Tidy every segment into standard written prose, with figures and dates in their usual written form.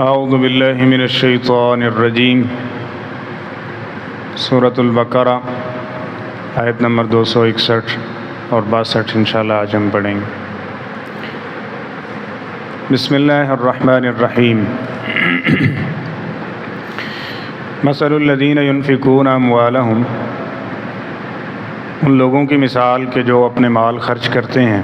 اعوذ باللہ من الشیطان الرجیم۔ سورۃ البقرہ آیت نمبر 261 اور 62 انشاءاللہ آج ہم پڑھیں گے۔ بسم اللہ الرحمن الرحیم۔ مثل الذین ينفقون اموالهم، ان لوگوں کی مثال کہ جو اپنے مال خرچ کرتے ہیں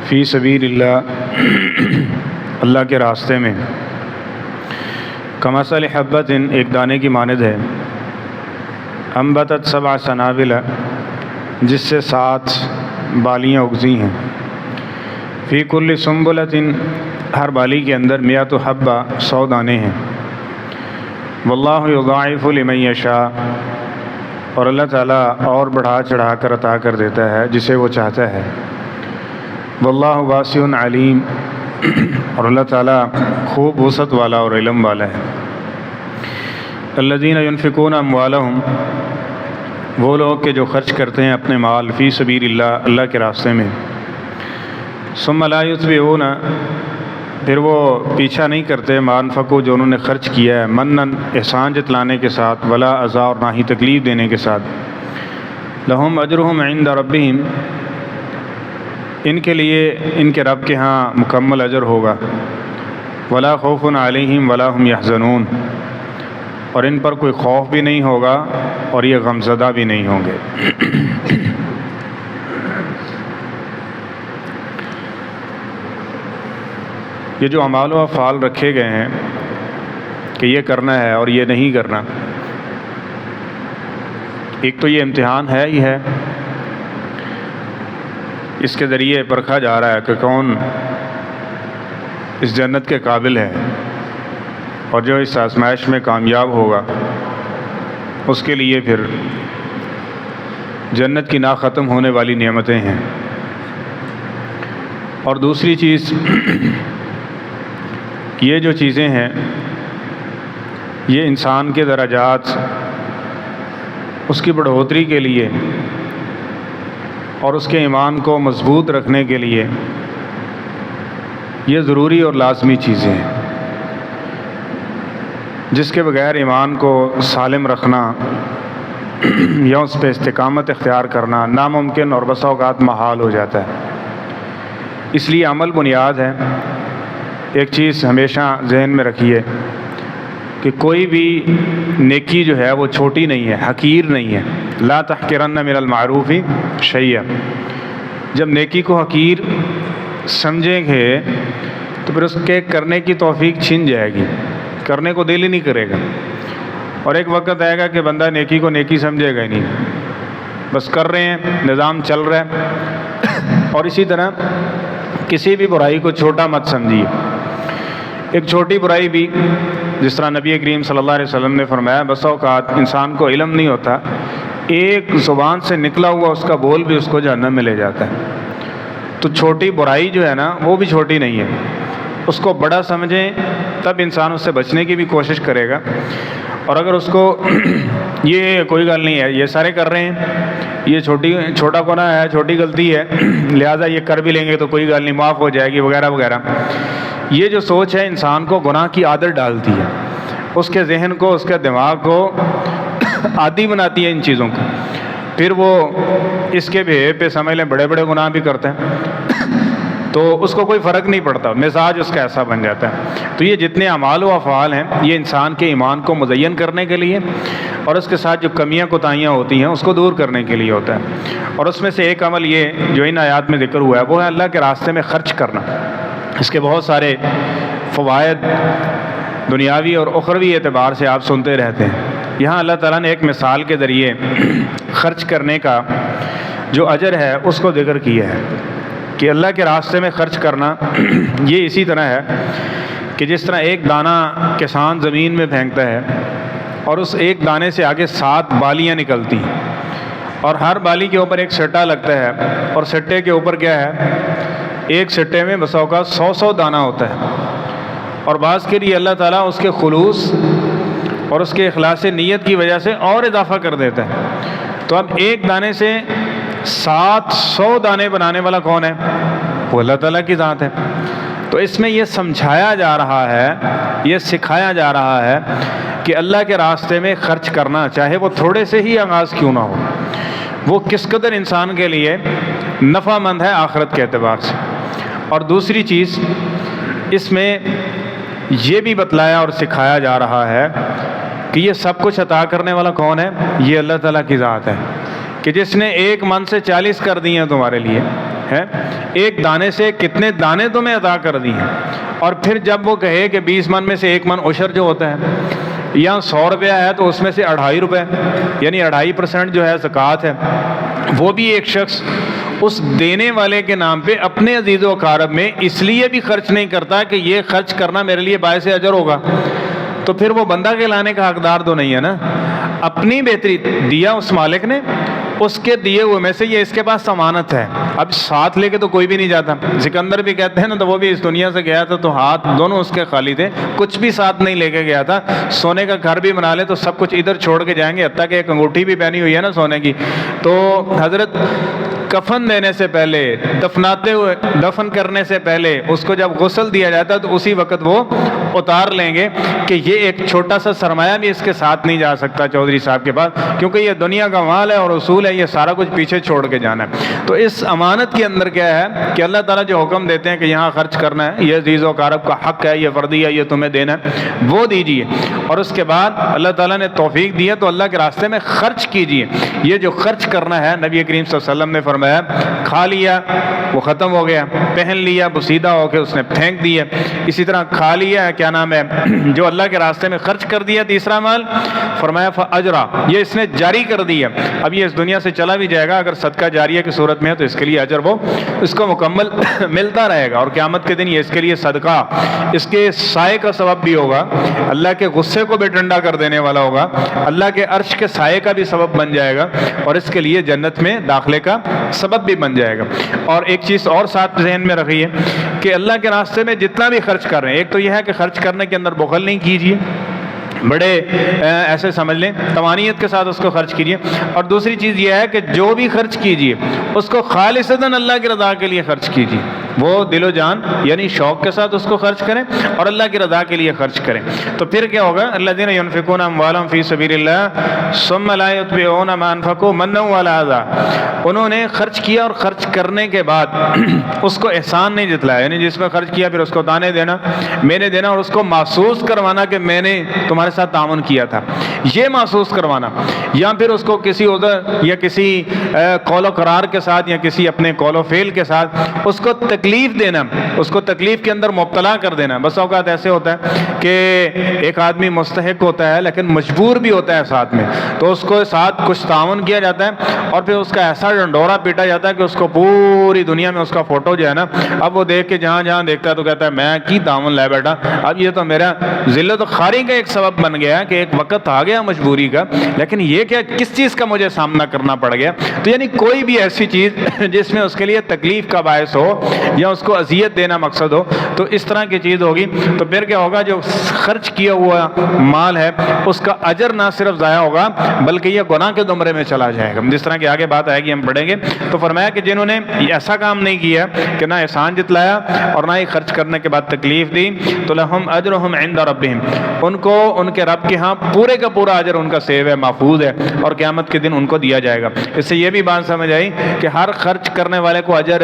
فی سبیل اللہ، اللہ کے راستے میں، کمثل حبۃ، ایک دانے کی مانند ہے، انبتت 7 سنابل، جس سے 7 بالیاں اگتی ہیں، فی کل سنبلۃ، ہر بالی کے اندر 100 حبہ، 100 دانے ہیں، واللہ یضاعف لمن یشاء، اور اللہ تعالیٰ اور بڑھا چڑھا کر عطا کر دیتا ہے جسے وہ چاہتا ہے، واللہ واسع علیم، اور اللہ تعالیٰ خوب وسعت والا اور علم والا ہے۔ الذین ينفقون اموالهم، وہ لوگ کہ جو خرچ کرتے ہیں اپنے مال فی سبیل اللہ، اللہ کے راستے میں، ثم لا یتبعون، پھر وہ پیچھا نہیں کرتے، ما انفقوا، جو انہوں نے خرچ کیا ہے، منن، احسان جتلانے کے ساتھ، ولا اذی، اور نہ ہی تکلیف دینے کے ساتھ، لہم اجرہم عند ربہم، ان کے لیے ان کے رب کے ہاں مکمل اجر ہوگا، ولا خوف علیہم ولا هم یحزنون، اور ان پر کوئی خوف بھی نہیں ہوگا اور یہ غمزدہ بھی نہیں ہوں گے۔ یہ جو اعمال و افعال رکھے گئے ہیں کہ یہ کرنا ہے اور یہ نہیں کرنا، ایک تو یہ امتحان ہے ہی ہے، اس کے ذریعے پرکھا جا رہا ہے کہ کون اس جنت کے قابل ہے، اور جو اس آزمائش میں کامیاب ہوگا اس کے لیے پھر جنت کی نا ختم ہونے والی نعمتیں ہیں۔ اور دوسری چیز، یہ جو چیزیں ہیں یہ انسان کے درجات، اس کی بڑھوتری کے لیے اور اس کے ایمان کو مضبوط رکھنے کے لیے یہ ضروری اور لازمی چیزیں ہیں، جس کے بغیر ایمان کو سالم رکھنا یا اس پہ استقامت اختیار کرنا ناممکن اور بسا اوقات محال ہو جاتا ہے۔ اس لیے عمل بنیاد ہے۔ ایک چیز ہمیشہ ذہن میں رکھیے کہ کوئی بھی نیکی جو ہے وہ چھوٹی نہیں ہے، حقیر نہیں ہے۔ لا تحقرن من المعروف شیئا، جب نیکی کو حقیر سمجھیں گے تو پھر اس کے کرنے کی توفیق چھن جائے گی، کرنے کو دل ہی نہیں کرے گا، اور ایک وقت آئے گا کہ بندہ نیکی کو نیکی سمجھے گا ہی نہیں، بس کر رہے ہیں، نظام چل رہا ہے۔ اور اسی طرح کسی بھی برائی کو چھوٹا مت سمجھیے۔ ایک چھوٹی برائی بھی، جس طرح نبی کریم صلی اللہ علیہ وسلم نے فرمایا، بسا اوقات انسان کو علم نہیں ہوتا، ایک زبان سے نکلا ہوا اس کا بول بھی اس کو جہنم میں لے جاتا ہے۔ تو چھوٹی برائی جو ہے نا وہ بھی چھوٹی نہیں ہے، اس کو بڑا سمجھیں تب انسان اس سے بچنے کی بھی کوشش کرے گا۔ اور اگر اس کو یہ کوئی گل نہیں ہے، یہ سارے کر رہے ہیں، یہ چھوٹا گناہ ہے، چھوٹی غلطی ہے، لہٰذا یہ کر بھی لیں گے تو کوئی گل نہیں، معاف ہو جائے گی، وغیرہ وغیرہ، یہ جو سوچ ہے انسان کو گناہ کی عادت ڈالتی ہے، اس کے ذہن کو، اس کے دماغ کو عادی بناتی ہے ان چیزوں کو، پھر وہ اس کے بھی پہ سمجھ لیں بڑے بڑے گناہ بھی کرتے ہیں تو اس کو کوئی فرق نہیں پڑتا، مزاج اس کا ایسا بن جاتا ہے۔ تو یہ جتنے اعمال و افعال ہیں یہ انسان کے ایمان کو مزین کرنے کے لیے اور اس کے ساتھ جو کمیاں کوتاہیاں ہوتی ہیں اس کو دور کرنے کے لیے ہوتا ہے۔ اور اس میں سے ایک عمل یہ جو ان آیات میں ذکر ہوا ہے وہ ہے اللہ کے راستے میں خرچ کرنا۔ اس کے بہت سارے فوائد دنیاوی اور اخروی اعتبار سے آپ سنتے رہتے ہیں۔ یہاں اللہ تعالیٰ نے ایک مثال کے ذریعے خرچ کرنے کا جو اجر ہے اس کو ذکر کیا ہے کہ اللہ کے راستے میں خرچ کرنا یہ اسی طرح ہے کہ جس طرح ایک دانہ کسان زمین میں پھینکتا ہے اور اس ایک دانے سے آگے 7 بالیاں نکلتی ہیں، اور ہر بالی کے اوپر ایک سٹا لگتا ہے، اور سٹے کے اوپر کیا ہے، ایک سٹے میں بسا اوقات 100 دانہ ہوتا ہے، اور بعض کے لیے اللہ تعالیٰ اس کے خلوص اور اس کے اخلاص نیت کی وجہ سے اور اضافہ کر دیتا ہے۔ تو اب ایک دانے سے 700 دانے بنانے والا کون ہے؟ وہ اللہ تعالیٰ کی ذات ہے۔ تو اس میں یہ سمجھایا جا رہا ہے، یہ سکھایا جا رہا ہے کہ اللہ کے راستے میں خرچ کرنا، چاہے وہ تھوڑے سے ہی آغاز کیوں نہ ہو، وہ کس قدر انسان کے لیے نفع مند ہے آخرت کے اعتبار سے۔ اور دوسری چیز اس میں یہ بھی بتلایا اور سکھایا جا رہا ہے کہ یہ سب کچھ عطا کرنے والا کون ہے؟ یہ اللہ تعالیٰ کی ذات ہے، کہ جس نے 1 من سے 40 کر دی ہیں تمہارے لیے، ہے 1 دانے سے کتنے دانے تمہیں عطا کر دی ہیں، اور پھر جب وہ کہے کہ 20 من میں سے 1 من عشر جو ہوتا ہے، یا 100 روپیہ ہے تو اس میں سے 2.5 روپے یعنی 2.5% جو ہے زکوٰۃ ہے، وہ بھی ایک شخص اس دینے والے کے نام پہ اپنے عزیز و اقارب میں اس لیے بھی خرچ نہیں کرتا کہ یہ خرچ کرنا میرے لیے باعث اجر ہوگا، تو پھر وہ بندہ کہلانے کا حقدار تو نہیں ہے نا۔ اپنی بہتری دیا اس مالک نے، اس کے دیے ہوئے میں سے یہ اس کے پاس ضمانت ہے، اب ساتھ لے کے تو کوئی بھی نہیں جاتا۔ سکندر بھی کہتے ہیں نا، تو وہ بھی اس دنیا سے گیا تھا تو ہاتھ دونوں اس کے خالی تھے، کچھ بھی ساتھ نہیں لے کے گیا تھا۔ سونے کا گھر بھی بنا لے تو سب کچھ ادھر چھوڑ کے جائیں گے، حتیٰ کہ ایک انگوٹھی بھی پہنی ہوئی ہے نا سونے کی، تو حضرت کفن دینے سے پہلے، دفناتے ہوئے، دفن کرنے سے پہلے اس کو جب غسل دیا جاتا ہے تو اسی وقت وہ اتار لیں گے کہ یہ ایک چھوٹا سا سرمایہ بھی اس کے ساتھ نہیں جا سکتا چودھری صاحب کے پاس، کیونکہ یہ دنیا کا مال ہے اور اصول ہے، یہ سارا کچھ پیچھے چھوڑ کے جانا ہے۔ تو اس امانت کے اندر کیا ہے کہ اللہ تعالیٰ جو حکم دیتے ہیں کہ یہاں خرچ کرنا ہے، یہ عزیز و اقارب کا حق ہے، یہ فردی ہے، یہ تمہیں دینا ہے، وہ دیجیے، اور اس کے بعد اللہ تعالیٰ نے توفیق دی ہے تو اللہ کے راستے میں خرچ کیجیے۔ یہ جو خرچ کرنا ہے، نبی کریم صلی اللہ علیہ وسلم نے فرمایا کھا لیا وہ ختم ہو گیا، پہن لیا بسیدہ ہو کے اس نے پھینک دیا، اسی طرح کھا لیا کیا نام ہے جو اللہ کے راستے میں خرچ کر دیا تیسرا مال، فرمایا فاجرا، یہ اس نے جاری کر دیا، اب یہ اس دنیا سے چلا بھی جائے گا، اگر صدقہ جاریہ کی صورت میں ہے تو اس کے لیے اجر وہ اس کو مکمل ملتا رہے گا، اور قیامت کے دن یہ اس کے لیے صدقہ، اس کے سائے کا سبب بھی ہوگا، اللہ کے غصے کو بھی ٹھنڈا کر دینے والا ہوگا، اللہ کے عرش کے سائے کا بھی سبب بن جائے گا، اور اس کے لیے جنت میں داخلے کا سبب بھی بن جائے گا۔ اور ایک چیز اور ساتھ ذہن میں رکھیے کہ اللہ کے راستے میں جتنا بھی خرچ کر رہے ہیں، ایک تو یہ ہے کہ خرچ کرنے کے اندر بخل نہیں کیجیے، بڑے ایسے سمجھ لیں توانیت کے ساتھ اس کو خرچ کیجیے، اور دوسری چیز یہ ہے کہ جو بھی خرچ کیجیے اس کو خالصتاً اللہ کی رضا کے لیے خرچ کیجیے، وہ دل و جان یعنی شوق کے ساتھ اس کو خرچ کریں اور اللہ کی رضا کے لیے خرچ کریں، تو پھر کیا ہوگا؟ الذین ینفقون اموالهم فی سبیل اللہ ثم لا یتبعون ما انفقوا منا ولا اذی، انہوں نے خرچ کیا اور خرچ کرنے کے بعد اس کو احسان نہیں جتلایا، یعنی جس میں خرچ کیا پھر اس کو دانے دینا، میں نے دینا، اور اس کو محسوس کروانا کہ میں نے تمہارے ساتھ تعاون کیا تھا، یہ محسوس کروانا، یا پھر اس کو کسی عذر یا کسی قول و قرار کے ساتھ یا کسی اپنے قول و فعل کے ساتھ اس کو تکلیف دینا، اس کو تکلیف کے اندر مبتلا کر دینا۔ بس اوقات ایسے ہوتا ہے کہ ایک آدمی مستحق ہوتا ہے لیکن مجبور بھی ہوتا ہے ساتھ میں، تو اس کو ساتھ کچھ تعاون کیا جاتا ہے اور پھر اس کا ایسا ڈنڈورا پیٹا جاتا ہے کہ اس کو پوری دنیا میں اس کا فوٹو جو ہے نا، اب وہ دیکھ کے جہاں جہاں دیکھتا ہے تو کہتا ہے میں کی تعاون لے بیٹھا، اب یہ تو میرا ذلت و خواری کا ایک سبب بن گیا کہ ایک وقت آ گیا مجبوری کا، لیکن یہ کیا کس چیز کا مجھے سامنا کرنا پڑ گیا۔ تو یعنی کوئی بھی ایسی چیز جس میں اس کے لیے تکلیف کا باعث ہو یا اس کو اذیت دینا مقصد ہو، تو اس طرح کی چیز ہوگی، تو پھر کیا ہوگا؟ جو خرچ کیا ہوا مال ہے اس کا اجر نہ صرف ضائع ہوگا بلکہ یہ گناہ کے زمرے میں چلا جائے گا، جس طرح کی آگے بات آئے گی ہم پڑھیں گے۔ تو فرمایا کہ جنہوں نے ایسا کام نہیں کیا کہ نہ احسان جتلایا اور نہ ہی خرچ کرنے کے بعد تکلیف دی، تو لہم اجرہم عند ربہم، ان کو ان کے رب کے ہاں پورے کا پورا اجر ان کا سیو ہے، محفوظ ہے، اور قیامت کے دن ان کو دیا جائے گا۔ اس سے یہ بھی بات سمجھ آئی کہ ہر خرچ کرنے والے کو اجر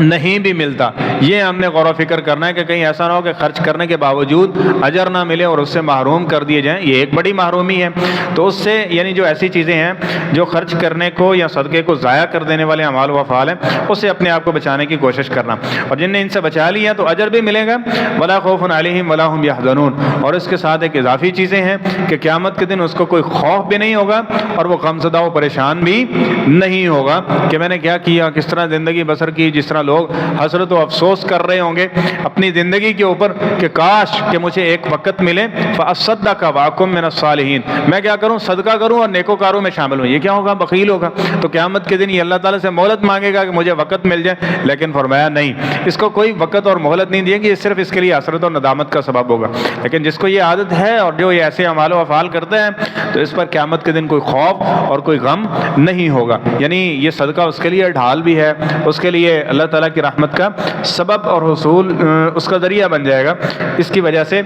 نہیں بھی ملتا، یہ ہم نے غور و فکر کرنا ہے کہ کہیں ایسا نہ ہو کہ خرچ کرنے کے باوجود اجر نہ ملے اور اس سے محروم کر دیے جائیں، یہ ایک بڑی محرومی ہے۔ تو اس سے یعنی جو ایسی چیزیں ہیں جو خرچ کرنے کو یا صدقے کو ضائع کر دینے والے اعمال و افعال ہیں، اس سے اپنے آپ کو بچانے کی کوشش کرنا، اور جن نے ان سے بچا لیا تو اجر بھی ملے گا، ولا خوف علیہم ولا هم یحزنون، اور اس کے ساتھ ایک اضافی چیزیں ہیں کہ قیامت کے دن اس کو کوئی خوف بھی نہیں ہوگا اور وہ غمزدہ و پریشان بھی نہیں ہوگا کہ میں نے کیا کیا، کس طرح زندگی بسر کی، جس طرح لوگ حسرت و افسوس کر رہے ہوں گے اپنی زندگی کے اوپر کہ کاش کہ مجھے ایک وقت ملے فاصدق واکن من الصالحین، میں کیا کروں؟ صدقہ کروں اور نیکوکاروں میں شامل ہوں، یہ کیا ہوگا؟ بخیل ہوگا۔ تو قیامت کے دن یہ اللہ تعالیٰ سے مہلت مانگے گا کہ مجھے وقت مل جائے، لیکن فرمایا نہیں، اس کو کوئی وقت اور مہلت نہیں دیے گی، صرف اس کے لیے حسرت اور ندامت کا سبب ہوگا۔ لیکن جس کو یہ عادت ہے اور جو یہ ایسے اعمال و افعال کرتے ہیں تو اس پر قیامت کے دن کوئی خوف اور کوئی غم نہیں ہوگا، یعنی یہ صدقہ اس کے لیے ڈھال بھی ہے، اس کے لیے اللہ تعالیٰ تعالیٰ کی رحمت کا سبب اور حصول اس کا ذریعہ بن جائے گا، اس کی وجہ سے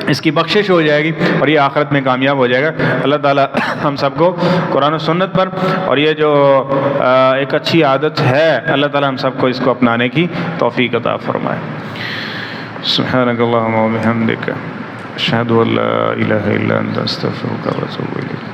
اس کی بخشش ہو جائے گی اور یہ آخرت میں کامیاب ہو جائے گا۔ اللہ تعالیٰ ہم سب کو قرآن و سنت پر، اور یہ جو ایک اچھی عادت ہے، اللہ تعالیٰ ہم سب کو اس کو اپنانے کی توفیق عطا فرمائے۔ سبحانک اللہم و بحمدک، اشہد ان لا الہ الا انت، استغفرک و اتوب الیک۔